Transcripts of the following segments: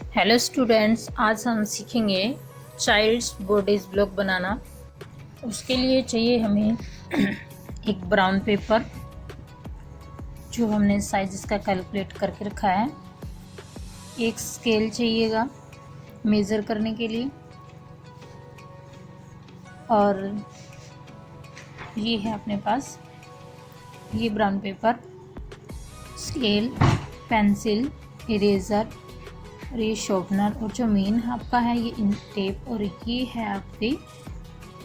Hello students, आज हम सीखेंगे चाइल्ड्स बॉडीज ब्लॉक बनाना। उसके लिए चाहिए हमें एक ब्राउन पेपर जो हमने साइज इसका कैलकुलेट करके रखा है। एक स्केल चाहिएगा मेज़र करने के लिए, और ये है अपने पास ये brown paper, scale, pencil, eraser और ये शॉर्पनर, और जो मेन आपका है ये इन टेप, और ये है आपके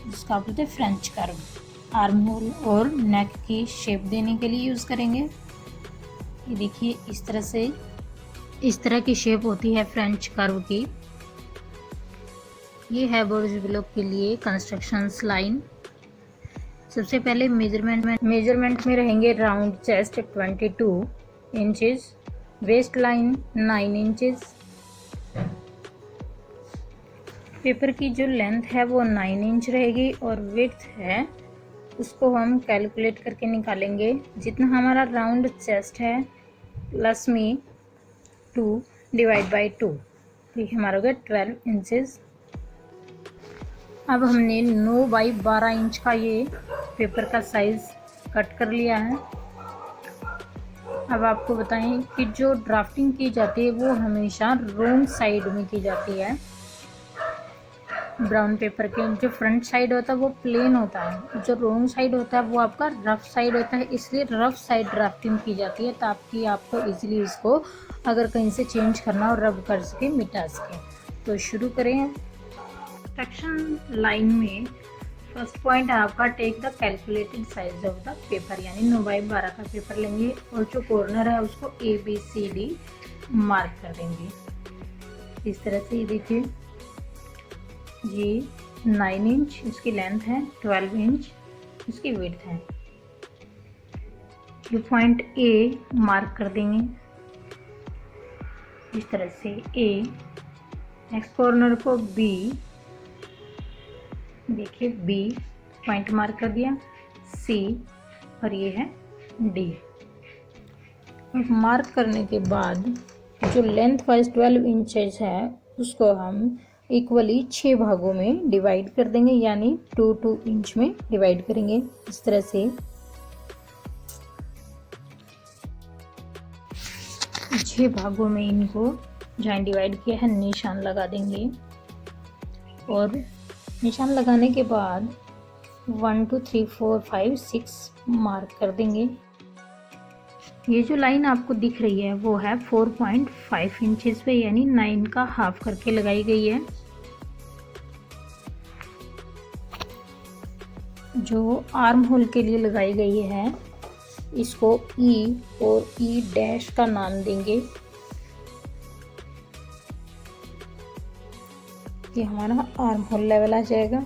जिसका आप बोलते हैं फ्रेंच कर्व। आर्म होल और नेक की शेप देने के लिए यूज़ करेंगे। ये देखिए इस तरह की शेप होती है फ्रेंच कर्व की। ये है बॉडीज ब्लॉक के लिए कंस्ट्रक्शंस लाइन। सबसे पहले मेजरमेंट में रहेंगे round chest 22 inches, waist line 9 inches. Paper की जो लेंथ है वो 9 इंच रहेगी, और विड्थ है उसको हम कैलकुलेट करके निकालेंगे। जितना हमारा राउंड चेस्ट है प्लस में 2 डिवाइड बाई 2, ये हमारा हो गया 12 इंचेस। अब हमने 9 बाई 12 इंच का ये पेपर का साइज कट कर लिया है। अब आपको बताएं कि जो ड्राफ्टिंग की जाती है वो हमेशा रोंग साइड में की जाती है। ब्राउन पेपर के जो फ्रंट साइड होता है वो प्लेन होता है, जो रोंग साइड होता है वो आपका रफ साइड होता है, इसलिए रफ साइड ड्राफ्टिंग की जाती है ताकि आपको इजीली इसको अगर कहीं से चेंज करना और रब कर सके, मिटा सके। तो शुरू करें। सेक्शन लाइन में फर्स्ट पॉइंट है आपका take the calculated size of the paper, यानी 9 बाई 12 का पेपर लेंगे और जो कॉर्नर है उसको ABCD मार्क कर देंगे इस तरह से। ये देखिए ये 9 इंच इसकी लेंथ है, 12 इंच इसकी विड्थ है। ये पॉइंट A मार्क कर देंगे इस तरह से A। नेक्स्ट कॉर्नर को B, देखिए B पॉइंट मार्क कर दिया, C, और ये है D। मार्क करने के बाद जो लेंथ वाइज 12 इंचेस है उसको हम इक्वली 6 भागों में डिवाइड कर देंगे, यानी 2-2 इंच में डिवाइड करेंगे इस तरह से। 6 भागों में इनको जहाँ डिवाइड किया है निशान लगा देंगे, और निशान लगाने के बाद 1 2 3 4 5 6 मार्क कर देंगे। ये जो लाइन आपको दिख रही है वो है 4.5 इंचेस पे, यानी 9 का हाफ करके लगाई गई है। जो आर्म होल के लिए लगाई गई है इसको E और E डैश का नाम देंगे। ये हमारा आर्म होल लेवल आ जाएगा।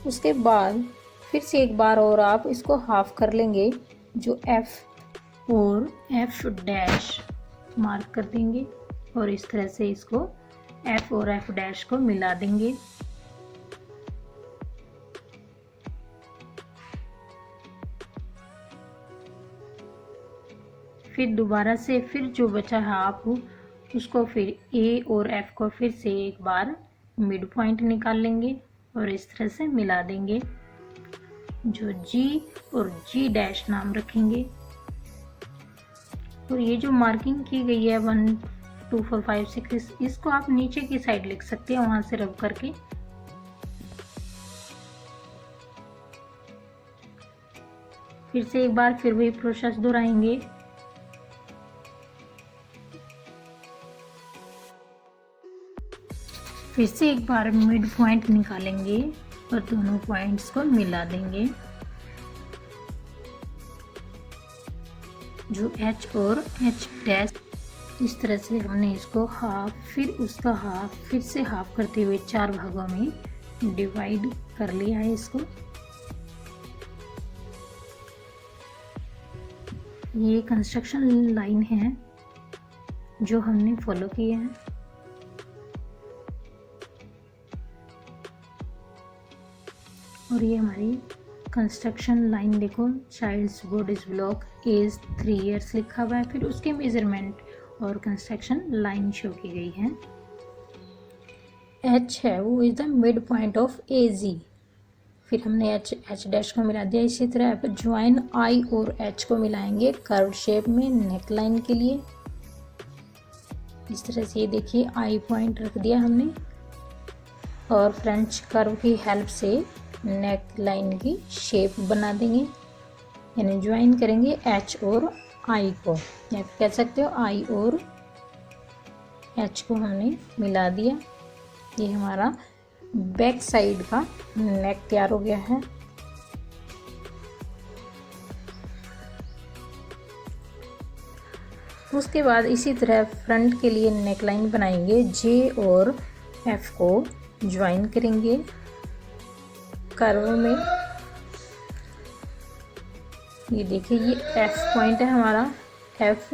उसके बाद फिर से एक बार और आप इसको हाफ कर लेंगे, जो F और F डैश मार्क कर देंगे, और इस तरह से इसको F और F डैश को मिला देंगे। फिर दोबारा से फिर जो बचा है आप उसको फिर A और F को फिर से एक बार मिड पॉइंट निकाल लेंगे और इस तरह से मिला देंगे, जो G और G डैश नाम रखेंगे। और ये जो मार्किंग की गई है 1 2 4 5 6, इसको आप नीचे की साइड लिख सकते हैं वहां से रब करके। फिर से एक बार फिर वही प्रोसेस दोहराएंगे। फिर से एक बार मिड पॉइंट निकालेंगे और दोनों पॉइंट्स को मिला देंगे, जो H और H डैश। इस तरह से हमने इसको हाफ, फिर उसका हाफ, फिर से हाफ करते हुए 4 भागों में डिवाइड कर लिया है इसको। ये कंस्ट्रक्शन लाइन है जो हमने फॉलो किया है। और ये हमारी कंस्ट्रक्शन लाइन देखो, child's bodice block, as 3 years लिखा हुआ है। फिर उसके मेजरमेंट और कंस्ट्रक्शन लाइन शो की गई है। एच है वो is the midpoint of A G, फिर हमने एच डैश को मिला दिया। इसी तरह आप ज्वाइन आई और एच को मिलाएंगे कर्व शेप में नेक लाइन के लिए। इस तरह से ये देखिए आई पॉइंट रख दिया हमने और फ्रेंच कर्व की हेल्प से नेक लाइन की शेप बना देंगे, यानी ज्वाइन करेंगे एच और आई को, या कह सकते हो आई और एच को हमने मिला दिया। ये हमारा बैक साइड का नेक तैयार हो गया है। उसके बाद इसी तरह फ्रंट के लिए नेक लाइन बनाएंगे। जे और एफ को ज्वाइन करेंगे कर्व में। ये देखिए ये एफ पॉइंट है हमारा, एफ,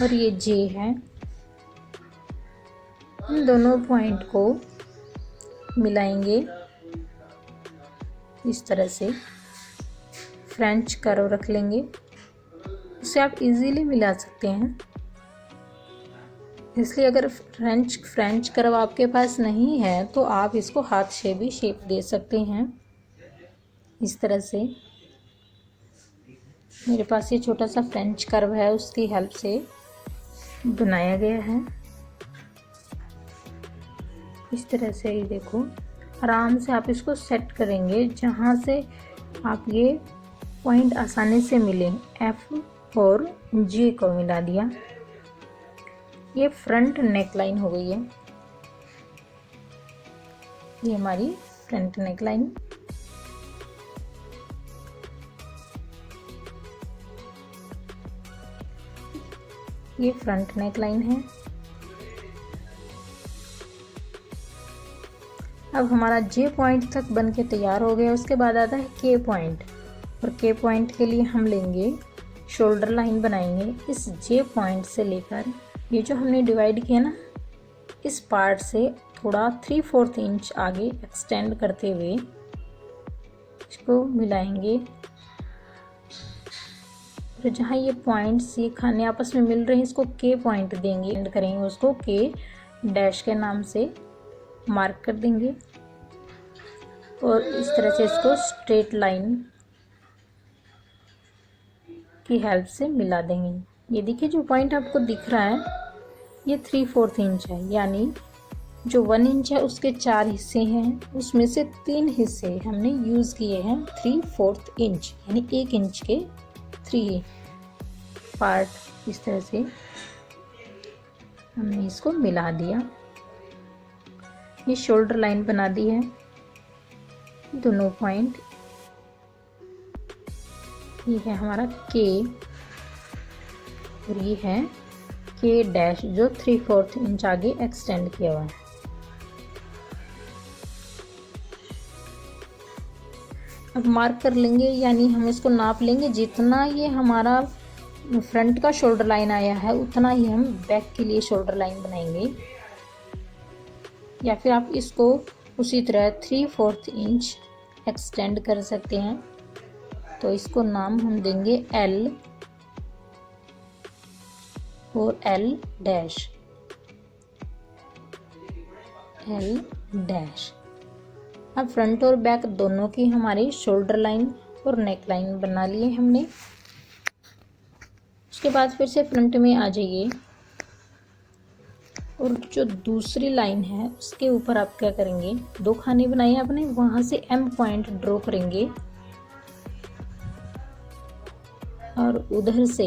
और ये जे है। इन दोनों पॉइंट को मिलाएंगे इस तरह से, फ्रेंच कर्व रख लेंगे। उसे आप इजीली मिला सकते हैं, इसलिए अगर फ्रेंच कर्व आपके पास नहीं है तो आप इसको हाथ से भी शेप दे सकते हैं। इस तरह से मेरे पास ये छोटा सा फ्रेंच कर्व है, उसकी हेल्प से बनाया गया है। इस तरह से ये देखो आराम से आप इसको सेट करेंगे जहाँ से आप ये पॉइंट आसानी से मिले। एफ और जी को मिला दिया, ये फ्रंट नेक लाइन हो गई है। ये हमारी फ्रंट नेक लाइन। ये फ्रंट नेक लाइन है। अब हमारा जे पॉइंट तक बन के तैयार हो गया। उसके बाद आता है के पॉइंट, और के पॉइंट के लिए हम लेंगे शोल्डर लाइन बनाएंगे। इस जे पॉइंट से लेकर ये जो हमने डिवाइड किया ना, इस पार्ट से थोड़ा 3/4 इंच आगे एक्सटेंड करते हुए इसको मिलाएंगे। तो जहाँ ये पॉइंट्स ये खाने आपस में मिल रहे हैं, इसको के पॉइंट देंगे, एंड करेंगे उसको के डैश के नाम से मार्क कर देंगे और इस तरह से इसको स्ट्रेट लाइन की हेल्प से मिला देंगे। ये देखिए जो पॉइंट आपको दिख रहा है ये 3/4 इंच है, यानी जो 1 इंच है उसके 4 हिस्से हैं, उसमें से 3 हिस्से हमने यूज़ किए हैं 3/4 इंच, यानी 1 इंच के 3 पार्ट। इस तरह से हमने इसको मिला दिया। ये शोल्डर लाइन बना दी है, दोनों पॉइंट। ये है हमारा के और ये है के डैश जो 3/4 इंच आगे एक्सटेंड किया हुआ है। अब मार्क कर लेंगे, यानी हम इसको नाप लेंगे। जितना ये हमारा फ्रंट का शोल्डर लाइन आया है उतना ही हम बैक के लिए शोल्डर लाइन बनाएंगे, या फिर आप इसको उसी तरह 3/4 इंच एक्सटेंड कर सकते हैं। तो इसको नाम हम देंगे एल और एल डैश, एल डैश। अब फ्रंट और बैक दोनों की हमारी शोल्डर लाइन और नेक लाइन बना लिए हमने। उसके बाद फिर से फ्रंट में आ जाइए और जो दूसरी लाइन है उसके ऊपर आप क्या करेंगे, 2 खाने बनाए आपने, वहां से एम पॉइंट ड्रॉ करेंगे और उधर से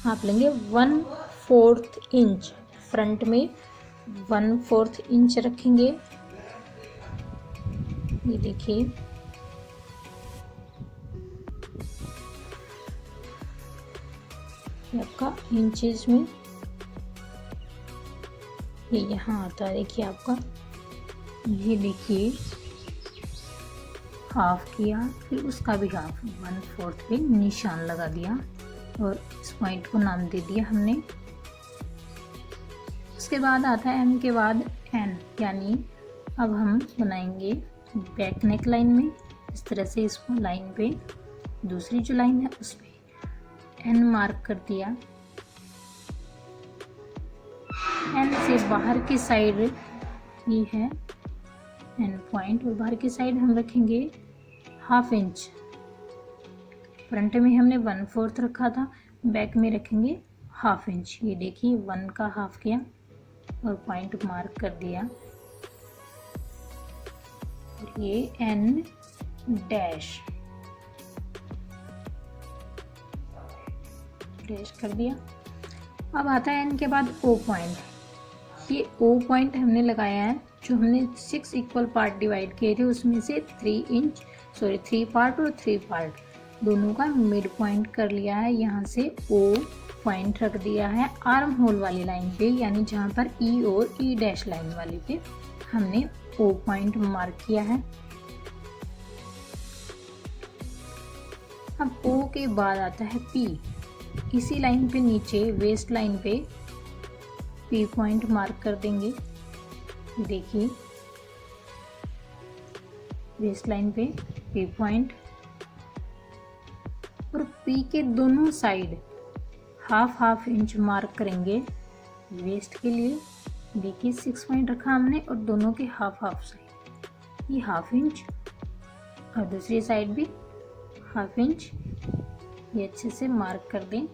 आप लेंगे 1/4 इंच, फ्रंट में 1/4 इंच रखेंगे। ये देखिए आपका इंचेस में ये यहाँ आता है। देखिए आपका ये देखिए हाफ किया, फिर उसका भी हाफ 1/4 पे निशान लगा दिया और इस पॉइंट को नाम दे दिया हमने। उसके बाद आता है एम के बाद एन, यानी अब हम बनाएंगे बैक नेक लाइन में। इस तरह से इसको लाइन पे दूसरी जो लाइन है उस पर एन मार्क कर दिया। एन से बाहर की साइड ये है एन पॉइंट, और बाहर की साइड हम रखेंगे 1/2 इंच। फ्रंट में हमने 1/4 रखा था, बैक में रखेंगे 1/2 इंच। ये देखिए 1 का हाफ किया और पॉइंट मार्क कर दिया। और ये एन डैश कर दिया। अब आता है एन के बाद ओ पॉइंट। ये ओ पॉइंट हमने लगाया है, जो हमने 6 इक्वल पार्ट डिवाइड किए थे उसमें से 3 पार्ट और 3 पार्ट दोनों का मिड पॉइंट कर लिया है। यहाँ से ओ पॉइंट रख दिया है आर्म होल वाली लाइन पे, यानी जहाँ पर ई और ई डैश लाइन वाली पे हमने ओ पॉइंट मार्क किया है। अब ओ के बाद आता है पी। इसी लाइन पे नीचे वेस्ट लाइन पे पी पॉइंट मार्क कर देंगे। देखिए वेस्ट लाइन पे पी पॉइंट, और पी के दोनों साइड 1/2 इंच मार्क करेंगे वेस्ट के लिए। देखिए 6 पॉइंट रखा हमने और दोनों के 1/2 साइड ये 1/2 इंच, और दूसरी साइड भी 1/2 इंच। ये अच्छे से मार्क कर दें।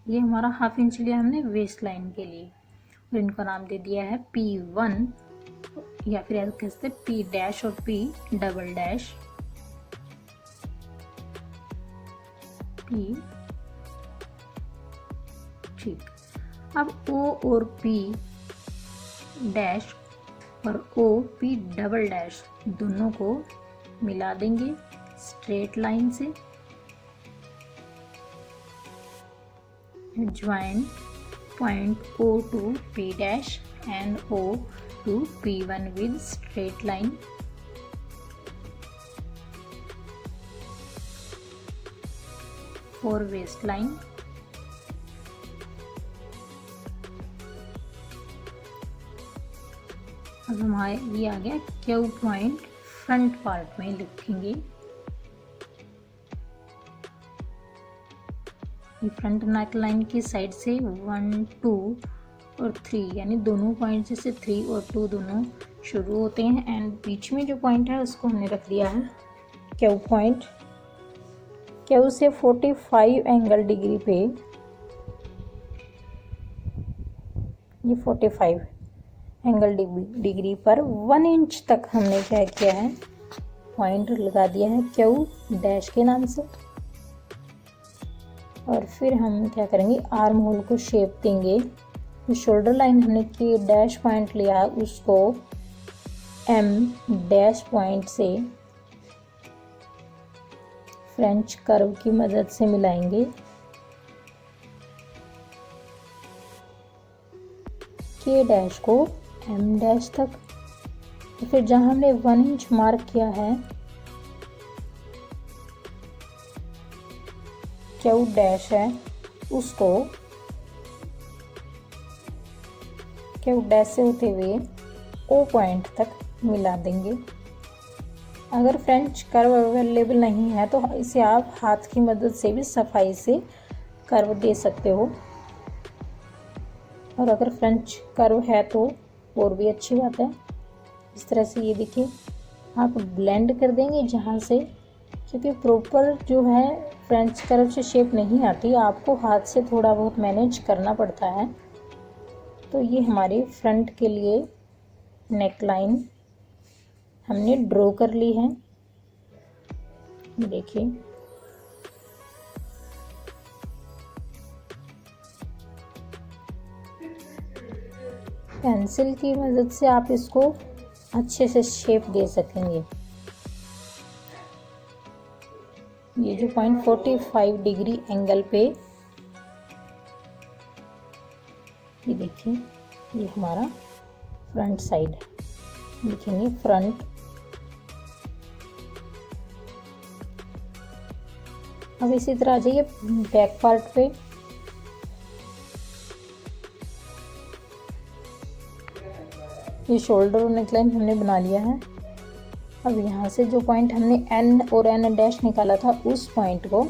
ये हमारा 1/2 इंच लिया हमने वेस्ट लाइन के लिए, और इनको नाम दे दिया है P1, या फिर ऐसे कह सकते P डैश और P डबल डैश। P ठीक। अब O और P डैश और O P डबल डैश दोनों को मिला देंगे स्ट्रेट लाइन से। Join point O to P dash and O to P1 with straight line। for waist line। अब हमारे ये आ गया क्यू पॉइंट फ्रंट पार्ट में लिखेंगे। ये फ्रंट नेक लाइन की साइड से 1 2 और 3, यानी दोनों पॉइंट से 3 और 2 दोनों शुरू होते हैं, एंड बीच में जो पॉइंट है उसको हमने रख दिया है क्यू पॉइंट। क्यू से 45 एंगल डिग्री पे, ये 45 एंगल डिग्री पर 1 इंच तक हमने क्या किया है पॉइंट लगा दिया है क्यू डैश के नाम से। और फिर हम क्या करेंगे आर्म होल को शेप देंगे। जो शोल्डर लाइन हमने की डैश पॉइंट लिया है उसको एम डैश पॉइंट से फ्रेंच कर्व की मदद से मिलाएंगे। के डैश को एम डैश तक। तो फिर जहां हमने 1 इंच मार्क किया है क्यू डैश है उसको क्यू डैश से होते हुए ओ पॉइंट तक मिला देंगे। अगर फ्रेंच कर्व अवेलेबल नहीं है तो इसे आप हाथ की मदद से भी सफाई से कर्व दे सकते हो, और अगर फ्रेंच कर्व है तो और भी अच्छी बात है। इस तरह से ये देखिए आप ब्लेंड कर देंगे जहाँ से, क्योंकि प्रॉपर जो है फ्रेंच कर्व से शेप नहीं आती, आपको हाथ से थोड़ा बहुत मैनेज करना पड़ता है। तो ये हमारी फ्रंट के लिए नेक लाइन हमने ड्रॉ कर ली है। देखिए पेंसिल की मदद से आप इसको अच्छे से शेप दे सकेंगे। ये जो पॉइंट 45 डिग्री एंगल पे, ये देखिए ये हमारा फ्रंट साइड है। लिखेंगे फ्रंट। अब इसी तरह आ जाइए बैक पार्ट पे। ये शोल्डर और नेकलाइन हमने बना लिया है। अब यहाँ से जो पॉइंट हमने एन और एन डैश निकाला था उस पॉइंट को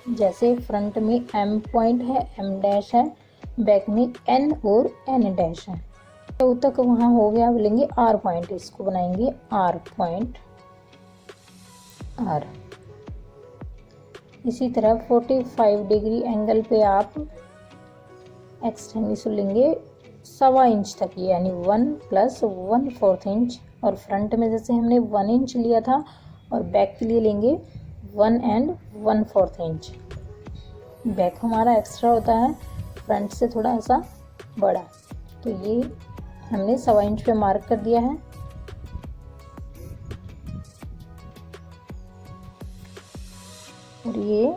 जैसे फ्रंट में एम पॉइंट है, एम डैश है, बैक में एन और एन डैश है, तो तक वहाँ हो गया। अब लेंगे आर पॉइंट, इसको बनाएंगे आर पॉइंट, आर। इसी तरह 45 डिग्री एंगल पे आप एक्सटेंड इसको लेंगे 1.25 इंच तक, यानी 1 + 1/4 इंच। और फ्रंट में जैसे हमने 1 इंच लिया था, और बैक के लिए लेंगे 1 and 1/4 इंच। बैक हमारा एक्स्ट्रा होता है, फ्रंट से थोड़ा सा बड़ा, तो ये हमने 1.25 इंच पे मार्क कर दिया है। और ये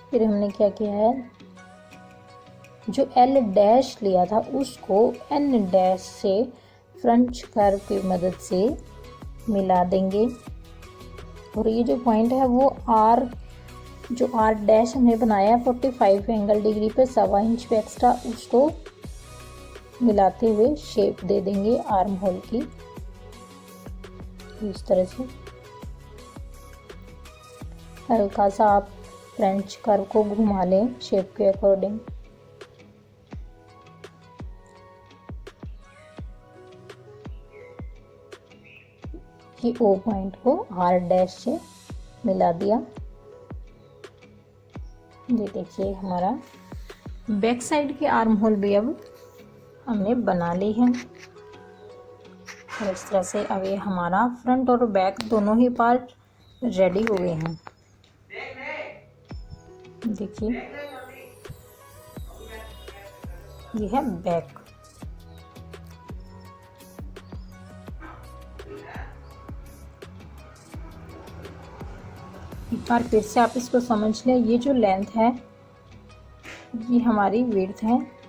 फिर हमने क्या किया है, जो एल डैश लिया था उसको एन डैश से फ्रंट कर्व की मदद से मिला देंगे। और ये जो पॉइंट है वो आर, जो आर डैश हमने बनाया 45 एंगल डिग्री पे 1.25 इंच पे एक्स्ट्रा, उसको मिलाते हुए शेप दे देंगे आर्म होल की। इस तरह से हल्का सा आप फ्रेंच कर्व को घुमा लें शेप के अकॉर्डिंग। ये ओ पॉइंट को आर डैश से मिला दिया। ये देखिए हमारा बैक साइड के आर्म होल भी अब हमने बना ली है। और इस तरह से अब ये हमारा फ्रंट और बैक दोनों ही पार्ट रेडी हो गए हैं। देखिए ये है बैक। एक बार फिर से आप इसको समझ लें, ये जो लेंथ है ये हमारी विड्थ है।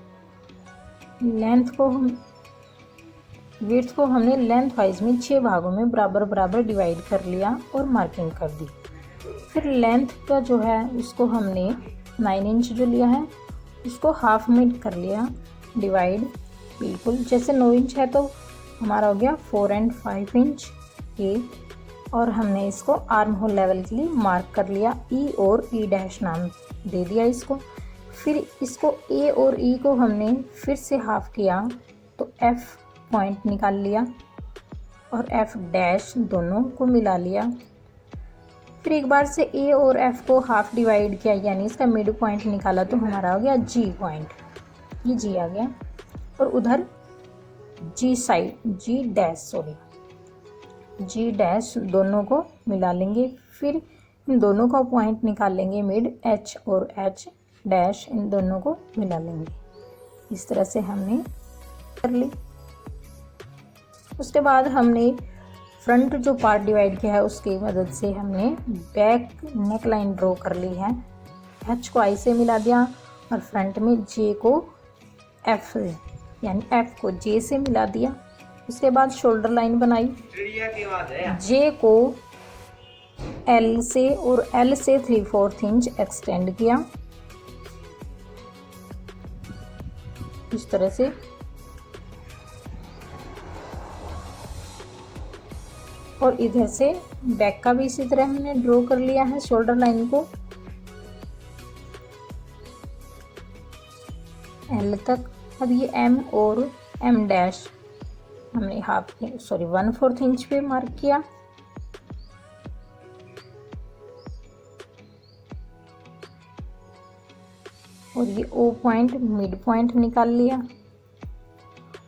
विड्थ को हमने लेंथ वाइज में 6 भागों में बराबर बराबर डिवाइड कर लिया और मार्किंग कर दी। फिर लेंथ का जो है उसको हमने 9 इंच जो लिया है उसको हाफ में कर लिया डिवाइड, बिल्कुल जैसे 9 इंच है तो हमारा हो गया 4 and 5 इंच ये। और हमने इसको आर्म होल लेवल के लिए मार्क कर लिया, ई और ई डैश नाम दे दिया इसको। फिर इसको ए और ई को हमने फिर से हाफ किया तो एफ पॉइंट निकाल लिया और एफ डैश दोनों को मिला लिया। फिर एक बार से ए और एफ को हाफ डिवाइड किया, यानी इसका मिड पॉइंट निकाला तो हमारा हो गया जी पॉइंट, ये जी आ गया। और उधर जी साइड, जी डैश दोनों को मिला लेंगे। फिर इन दोनों का पॉइंट निकाल लेंगे मिड, एच और एच डैश इन दोनों को मिला लेंगे। इस तरह से हमने कर ली। उसके बाद हमने फ्रंट जो पार्ट डिवाइड किया है उसकी मदद से हमने बैक नेक लाइन ड्रॉ कर ली है। एच को आई से मिला दिया और फ्रंट में जे को एफ से, यानी एफ को जे से मिला दिया। उसके बाद शोल्डर लाइन बनाई, जे को एल से और एल से 3/4 इंच एक्सटेंड किया इस तरह से। और इधर से बैक का भी इसी तरह हमने ड्रॉ कर लिया है शोल्डर लाइन को एल तक। अब ये एम और एम डैश हमने 1/4 इंच पे मार्क किया। और ये ओ पॉइंट मिड पॉइंट निकाल लिया।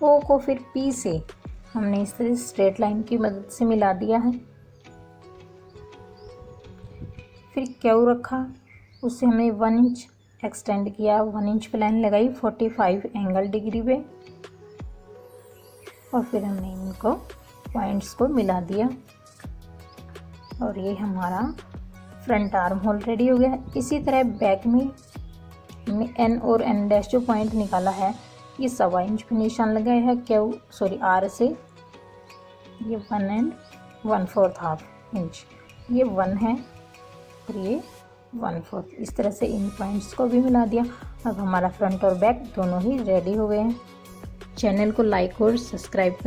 ओ को फिर पी से हमने इस तरह स्ट्रेट लाइन की मदद से मिला दिया है। फिर क्यू रखा, उससे हमने 1 इंच एक्सटेंड किया, 1 इंच पे लाइन लगाई 45 एंगल डिग्री पे। और फिर हमने इनको पॉइंट्स को मिला दिया और ये हमारा फ्रंट आर्म होल रेडी हो गया। इसी तरह बैक में हमने एन और एन डैश जो पॉइंट निकाला है ये 1.25 इंच पे निशान लगाया है आर से। ये 1 and 1/4 इंच, ये 1 है और ये 1/4। इस तरह से इन पॉइंट्स को भी मिला दिया। अब हमारा फ्रंट और बैक दोनों ही रेडी हो गए हैं। चैनल को लाइक और सब्सक्राइब कर